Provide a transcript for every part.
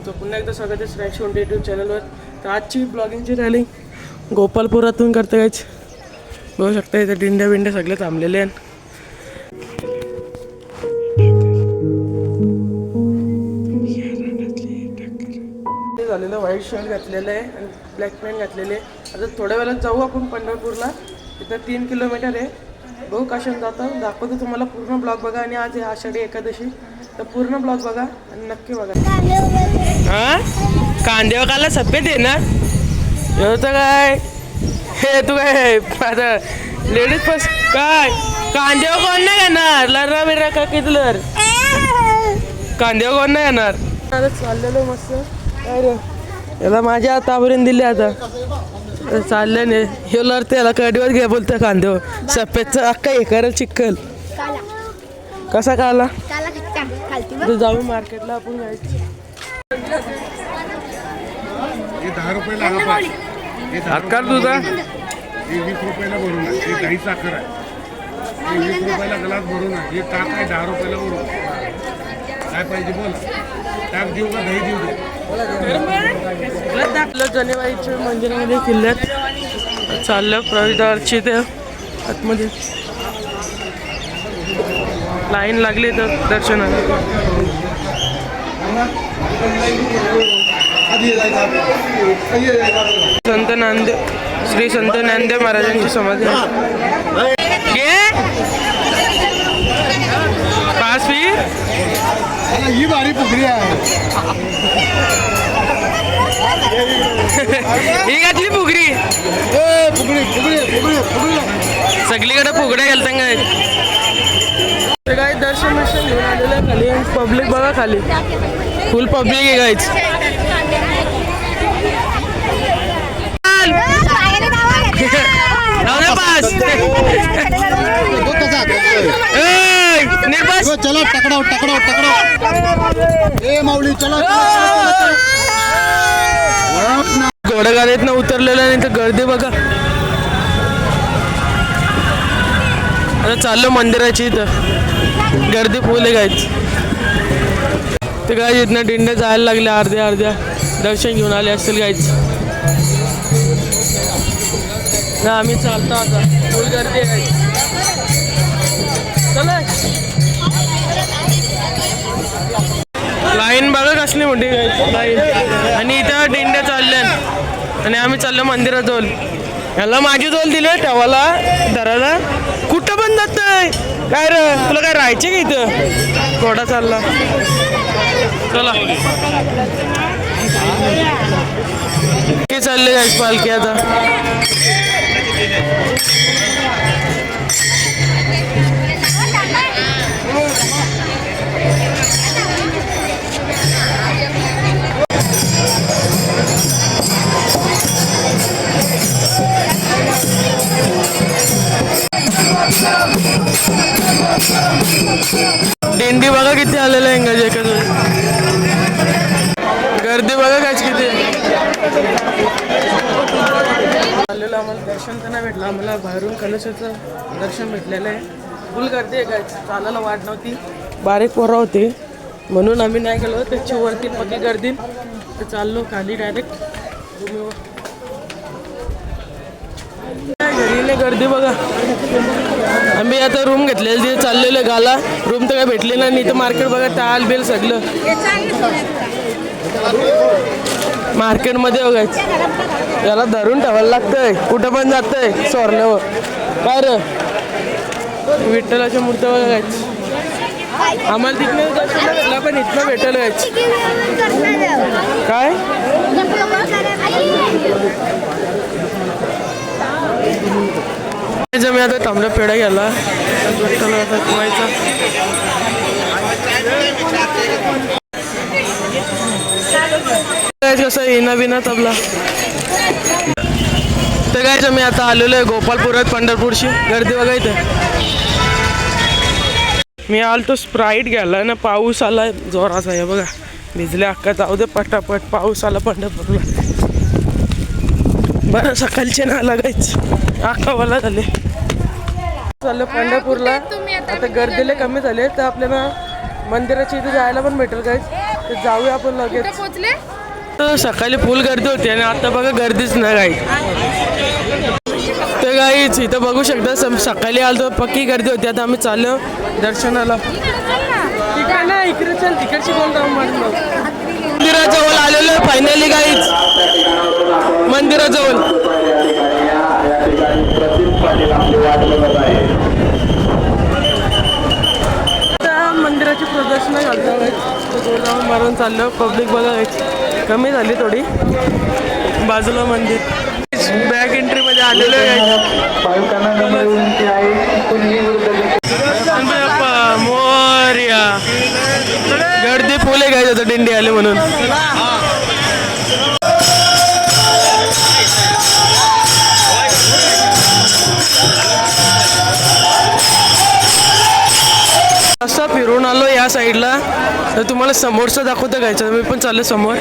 तुमचं पुन्हा एकदा स्वागत आहे स्नॅक्स वन यूट्यूब चॅनलवर. तर आजची ब्लॉगिंगची रॅली गोपालपुरातून करते काहीच. बघू शकता इथे दिंड्या बिंड्या सगळे थांबलेले आहेत. ते झालेलं व्हाईट शर्ट घातलेलं आहे आणि ब्लॅक पॅन्ट घातलेले. आता थोड्या वेळात जाऊ आपण पंढरपूरला. तिथं 3 किलोमीटर आहे. बघू कशाने जातं दाखवतो तुम्हाला. पूर्ण ब्लॉग बघा आणि आज आहे आषाढी एकादशी. तर पूर्ण ब्लॉग बघा आणि नक्की बघा. हा कांदे वकाला सफेद आहे ना होतं काय हे तू काय आता लेडीज फर्स्ट काय कांदे कोण नाही येणार लर्रा बिर्रा का कितलर कांदे कोण नाही येणार. आता चाललेलो मस्त काय रे याला माझ्या हातावरून दिले. आता चालले नाही हे लढते याला कडीवर घे बोलतं कांदे सफेदचं अक्का हे करल चिक्कल कसा काला जाऊ मार्केटला आपण जायचं. 10 रुपयाला आकार तुझा 20 रुपयाला भरून आहे. हे दही साखर आहे. 20 रुपयाला ग्लास भरून आहे. हे ताक आहे 10 रुपयाला भरून. काय पाहिजे बोल. ताक देऊ का दही देऊ दे. आपलं जनेवाईच्या मंदिरामध्ये किल्ल्यात चाललं प्रवेशद्वारची ते आतमध्ये लाईन लागली तर दर्शनाला. संत नामदेव श्री संत नामदेव महाराजांची समाधी पाच फी ही भारी फुगडी आहे. ही घातली फुगडी सगळीकडे फुगड्या घालता काय. काय दर्शन दर्शन घेऊन आलेलं आहे. खाली पब्लिक बघा खाली फुल पब्लिक आहे गाईच. चला टकडाव ए माऊली चला घोड्यागाडीत ना उतरलेलं नाही तर गर्दी बघा. आता चाललो मंदिराची इथं गर्दी फुल आहे गायच. ते काय इथनं दिंड्या जायला लागल्या अर्ध्या दर्शन घेऊन आले असतील गायच ना. आम्ही चालतो आता फुल गर्दी आहे गायच. चला लाईन बघा कसली मोठी लाईन आणि इथं दिंड्या चालल्या आणि आम्ही चाललो मंदिरात जाऊन. याला माझी जोल दिले तेव्हाला धरायला कुठं पण जात नाही काय रे तुला काय राहायचे का इथं. घोडा चालला चला की चालले जायची पालखी आता. दिंडी बघा किती आलेलं आहे इंग्रजी एका गर्दी बघा काच किती आलेलं. आम्हाला दर्शन तर नाही भेटलं. आम्हाला बाहेरून कलशाचं दर्शन भेटलेलं आहे. फुल गर्दी आहे काय. चालायला वाट नव्हती बारीक पोरं होते म्हणून आम्ही नाही गेलो. त्याची वरती पक्की गर्दी तर चाललो खाली डायरेक्ट भूमीवर. घरीने गर्दी बघा. आम्ही आता रूम घेतलेली तिथे चाललेलं गाला. रूम तर काय भेटली नाही. तर मार्केट बघा टाल बिल सगळं मार्केटमध्ये बघायचं. याला धरून ठेवायला लागतंय कुठं पण जातंय सोरल्यावर काय रे. विठ्ठलाच्या मूर्त्या बघायचं. आम्हाला तिथनं दर्शन भेटला पण इथनं भेटायला जायचं काय. मी आता तांबडा पेढा घ्यायला कसं येणं बिना तबला. तर काय मी आता आलेलो आहे गोपालपुरात पंढरपूरची. गर्दी बघा इथे. मी आलो स्प्राईट घ्यायला ना. पाऊस आला जोराचा आहे बघा. भिजले अक्का जाऊ दे पटापट. पाऊस आला पंढरपूरला बरं सकाळचे ना लागायच अक्कावाला झाले. चाललं पंढरपूरला. आता गर्दीला कमी झाले तर आपल्याला मंदिराच्या इथे जायला पण भेटेल काय. तर जाऊया आपण लगेच. कुठे पोहोचले? तर सकाळी फुल गर्दी होती आणि आता बघा गर्दीच नाही काही. तर काहीच इथं बघू शकता सकाळी आलो तर पक्की गर्दी होती. आता आम्ही चाललो दर्शनाला. तिकडे नाही इकडे चल तिकडची कोण जाऊन म्हटलं. मंदिराजवळ आलेलो फायनली काहीच मंदिराजवळ. मंदिराची प्रदर्शनं घालतो जाऊन मारून चाललो. पब्लिक बघा कमी झाली थोडी. बाजूला मंदिर. बॅक एंट्रीमध्ये आलेलो आहे. मोरया गर्दी फुले घ्यायचं होतं दिंडी आले म्हणून. असं फिरून आलो या साईडला तर तुम्हाला समोरचं दाखवतं घ्यायचं. मी पण चाललो समोर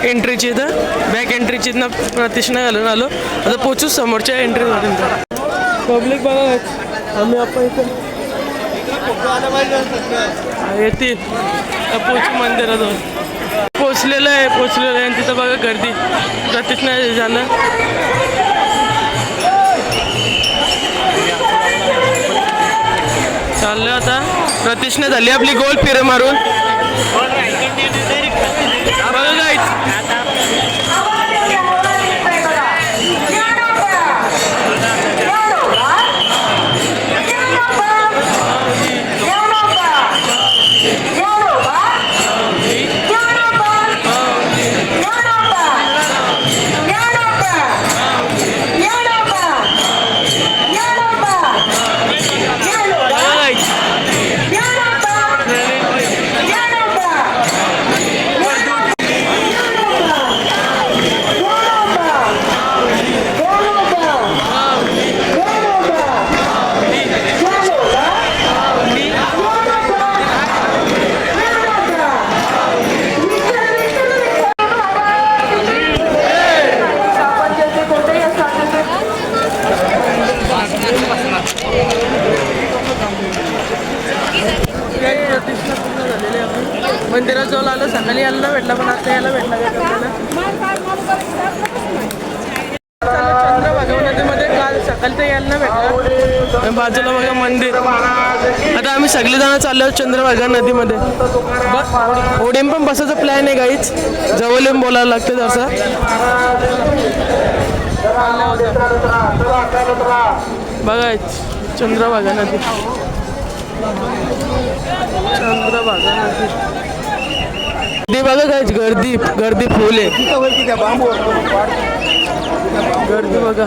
एंट्रीची इथं बॅक एंट्रीची इथं प्रतिष्ठा घालून आलो. आता पोचू समोरच्या एंट्रीमधून. पब्लिक बघा आम्ही आपण इथं येतील पोचू मंदिराजवळ. पोचलेलं आहे आणि तिथं बघा गर्दी प्रतिष्ठा झालं. चाललं आता प्रतिष्ठा झाली आपली गोल फिर मारून. मंदिराजवळ आलं. सकाळी यायला भेटला पण आता यायला भेटला का आपल्याला. चंद्रभागा नदीमध्ये काल सकाळी तर यायला भेटला. बाजूला बघा मंदिर. आता आम्ही सगळेजण चाललो चंद्रभागा नदीमध्ये. होडीम पण बसायचा प्लॅन आहे काहीच. जवळ येऊन बोलायला लागतं तसं. बघा चंद्रभागा नदी. चंद्रभागा नदी बघा काय गर्दी फुल आहे. गर्दी बघा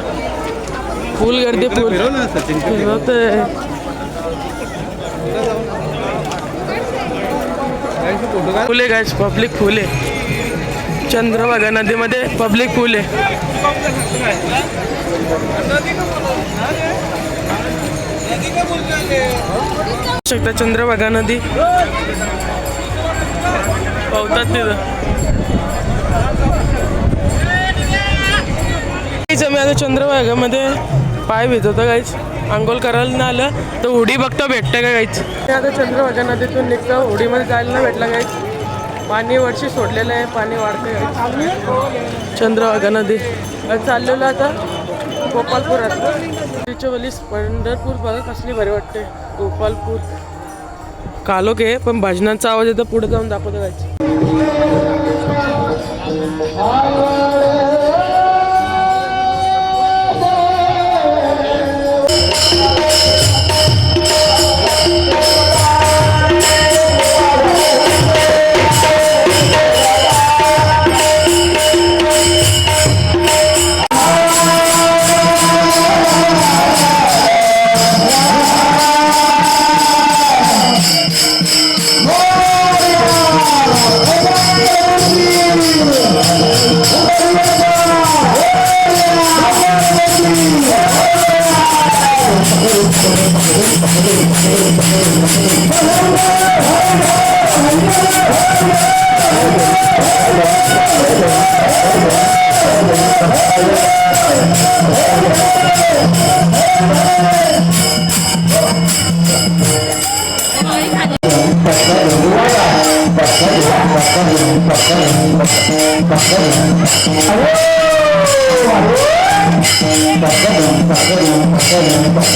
फुल गर्दी फुल फुले गायच पब्लिक फुले. चंद्रभागा नदीमध्ये पब्लिक फुले. शकता चंद्रभागा नदी पावतात तिथं. मी आता चंद्रभागामध्ये पाय भिजवतो काहीच. आंघोळ करायला नाही आलं तर होडी बघता भेटतं का काहीच. आता चंद्रभागा नदीतून निघतं. होडीमध्ये जायला नाही भेटलं काहीच. पाणी वर्षी सोडलेलं आहे. पाणी वाढते. चंद्रभागा नदी चाललेलं आता गोपालपुरात. तिच्या वलीस पंढरपूर बघा कसली भारी वाटते. गोपालपूर कालोख आहे पण भजनांचा आवाज येतो. पुढे जाऊन दाखवतो जायचं. क्या बात है, क्या बात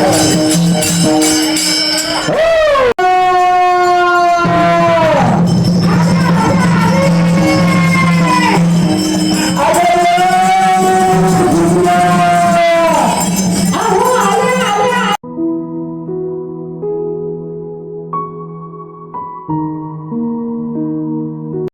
है।